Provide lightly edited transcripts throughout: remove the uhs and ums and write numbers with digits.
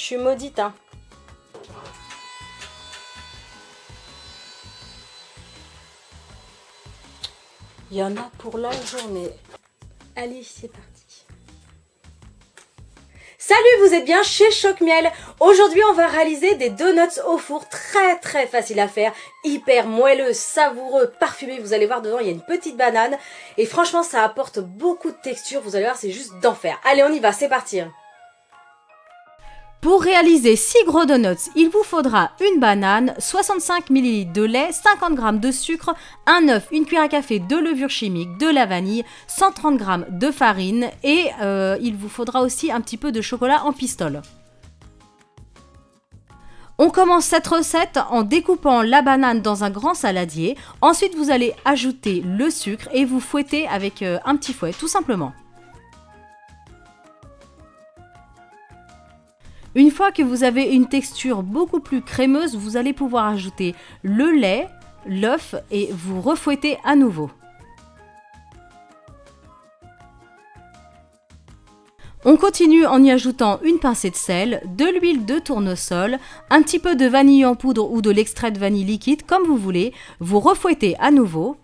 suis maudite, hein. Il y en a pour la journée. Allez, c'est parti. Salut, vous êtes bien chez Choc Miel. Aujourd'hui, on va réaliser des donuts au four très faciles à faire, hyper moelleux, savoureux, parfumés. Vous allez voir dedans, il y a une petite banane et franchement, ça apporte beaucoup de texture. Vous allez voir, c'est juste d'enfer. Allez, on y va, c'est parti. Pour réaliser 6 gros donuts, il vous faudra une banane, 65 ml de lait, 50 g de sucre, un œuf, une cuillère à café de levure chimique, de la vanille, 130 g de farine et il vous faudra aussi un petit peu de chocolat en pistole. On commence cette recette en découpant la banane dans un grand saladier. Ensuite, vous allez ajouter le sucre et vous fouettez avec un petit fouet, tout simplement. Une fois que vous avez une texture beaucoup plus crémeuse, vous allez pouvoir ajouter le lait, l'œuf et vous refouettez à nouveau. On continue en y ajoutant une pincée de sel, de l'huile de tournesol, un petit peu de vanille en poudre ou de l'extrait de vanille liquide comme vous voulez. Vous refouettez à nouveau.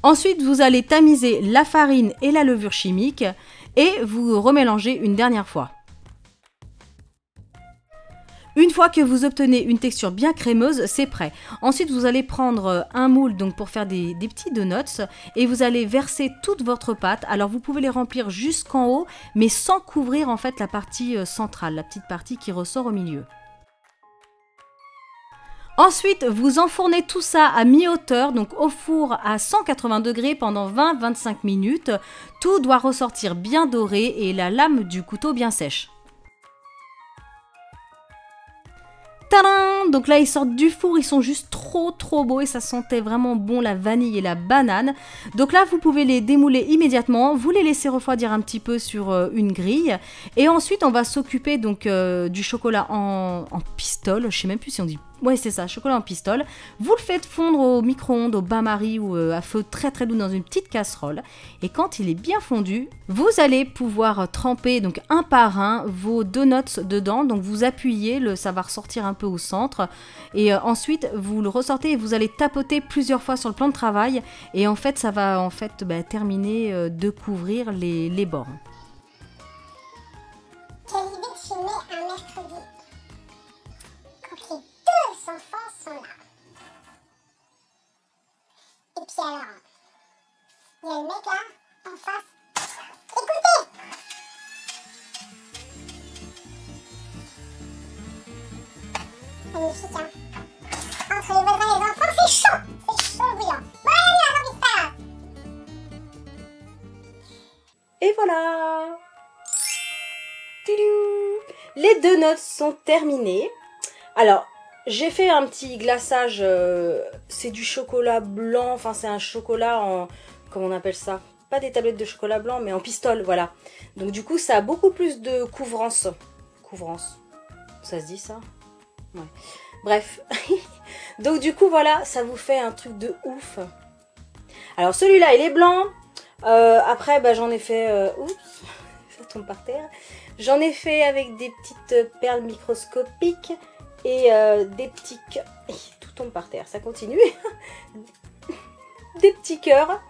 Ensuite, vous allez tamiser la farine et la levure chimique et vous remélangez une dernière fois. Une fois que vous obtenez une texture bien crémeuse, c'est prêt. Ensuite, vous allez prendre un moule donc pour faire des petits donuts et vous allez verser toute votre pâte. Alors, vous pouvez les remplir jusqu'en haut, mais sans couvrir en fait la partie centrale, la petite partie qui ressort au milieu. Ensuite, vous enfournez tout ça à mi-hauteur, donc au four à 180 degrés pendant 20-25 minutes. Tout doit ressortir bien doré et la lame du couteau bien sèche. Tadam! Donc là, ils sortent du four, ils sont juste trop beaux et ça sentait vraiment bon la vanille et la banane. Donc là, vous pouvez les démouler immédiatement, vous les laissez refroidir un petit peu sur une grille. Et ensuite, on va s'occuper donc du chocolat en pistole, je sais même plus si on dit... Ouais, c'est ça, chocolat en pistole. Vous le faites fondre au micro-ondes, au bain-marie ou à feu très doux dans une petite casserole. Et quand il est bien fondu, vous allez pouvoir tremper donc un par un vos donuts dedans. Donc vous appuyez, ça va ressortir un peu au centre. Et ensuite, vous le ressortez et vous allez tapoter plusieurs fois sur le plan de travail. Et en fait, ça va terminer de couvrir les bords. Quelle idée de filmer un mercredi quand les deux enfants sont là. Et puis alors, il y a le mec là, en face. Écoutez! Magnifique, hein? Entre les voisins et les enfants, c'est chaud bouillant. Bon, allez, attends, c'est pas. Et voilà. Tidou. Les donuts sont terminés. Alors, j'ai fait un petit glaçage, c'est du chocolat blanc, enfin c'est un chocolat en, comment on appelle ça? Pas des tablettes de chocolat blanc, mais en pistole, voilà. Donc du coup, ça a beaucoup plus de couvrance. Couvrance, ça se dit ça? Ouais. Bref. Donc du coup, voilà, ça vous fait un truc de ouf. Alors celui-là, il est blanc. Après, j'en ai fait... oups, ça tombe par terre. J'en ai fait avec des petites perles microscopiques. Et des petits cœurs. Tout tombe par terre, ça continue. Des petits cœurs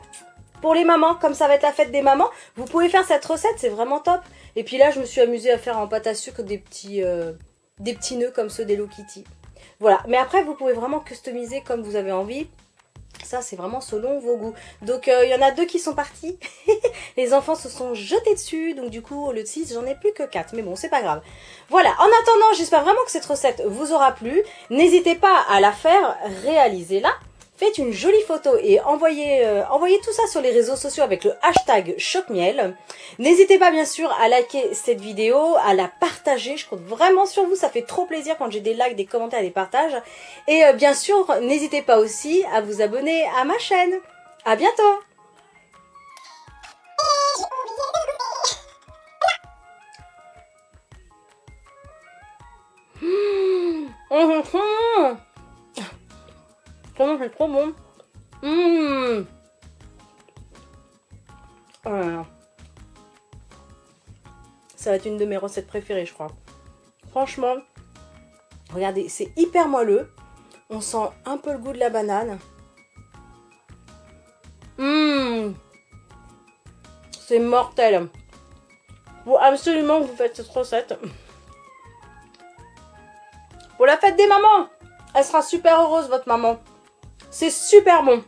pour les mamans, comme ça va être la fête des mamans. Vous pouvez faire cette recette, c'est vraiment top. Et puis là, je me suis amusée à faire en pâte à sucre des petits nœuds comme ceux d'Hello Kitty. Voilà, mais après, vous pouvez vraiment customiser comme vous avez envie. Ça, c'est vraiment selon vos goûts. Donc, il y en a 2 qui sont partis. Les enfants se sont jetés dessus. Donc, du coup, au lieu de 6, j'en ai plus que 4. Mais bon, c'est pas grave. Voilà. En attendant, j'espère vraiment que cette recette vous aura plu. N'hésitez pas à la faire. Réalisez-la. Faites une jolie photo et envoyez tout ça sur les réseaux sociaux avec le hashtag ChocMiel. N'hésitez pas bien sûr à liker cette vidéo, à la partager. Je compte vraiment sur vous, ça fait trop plaisir quand j'ai des likes, des commentaires, des partages. Et bien sûr, n'hésitez pas aussi à vous abonner à ma chaîne. À bientôt! Comment c'est trop bon. Oh là là. Ça va être une de mes recettes préférées, je crois. Franchement, regardez, c'est hyper moelleux. On sent un peu le goût de la banane. C'est mortel. Faut absolument que vous faites cette recette. Pour la fête des mamans, elle sera super heureuse, votre maman. C'est super bon.